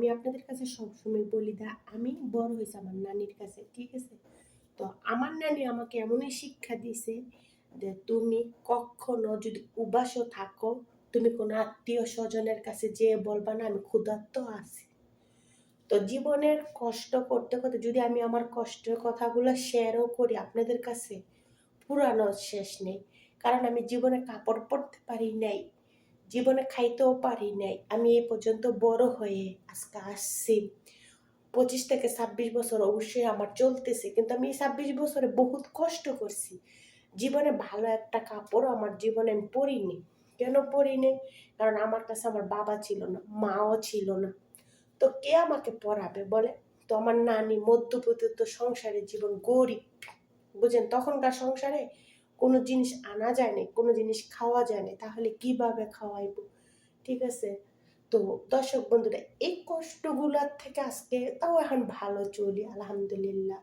আমি আপনাদের কাছে সবসময় বলি আমি বড় হয়েছি আমার নানির কাছে, ঠিক আছে? তো আমার নানি আমাকে এমনই শিক্ষা দিছে যে তুমি কখনো যদি উবাসও থাকো, তুমি কোনো আত্মীয় স্বজনের কাছে যেয়ে বলবা না আমি ক্ষুধার্ত আছি। তো জীবনের কষ্ট করতে করতে যদি আমি আমার কষ্টের কথাগুলো শেয়ারও করি আপনাদের কাছে, পুরানোর শেষ নেই। কারণ আমি জীবনে কাপড় পরতে পারি নাই, জীবনে খাইতেও পারি নাই। আমি এই পর্যন্ত বড় হয়ে আজকে আসছি 25 থেকে 26 বছর অবশ্যই আমার চলতেছে, কিন্তু আমি এই 26 বছরে বহুত কষ্ট করছি। জীবনে ভালো একটা কাপড় আমার জীবনে আমি পরিনি। কেন পরিনি? কারণ আমার কাছে আমার বাবা ছিল না, মাও ছিল না। তো কে আমাকে পড়াবে বলে? তো আমার নানি মধ্যবিত্ত সংসারের জীবন, গরিব, বুঝেন? তখনকার সংসারে কোনো জিনিস আনা যায় না, কোনো জিনিস খাওয়া যায় না, তাহলে কিভাবে খাওয়াইবো? ঠিক আছে? তো দর্শক বন্ধুরা, এই কষ্টগুলার থেকে আজকে তাও এখন ভালো চলি আলহামদুলিল্লাহ।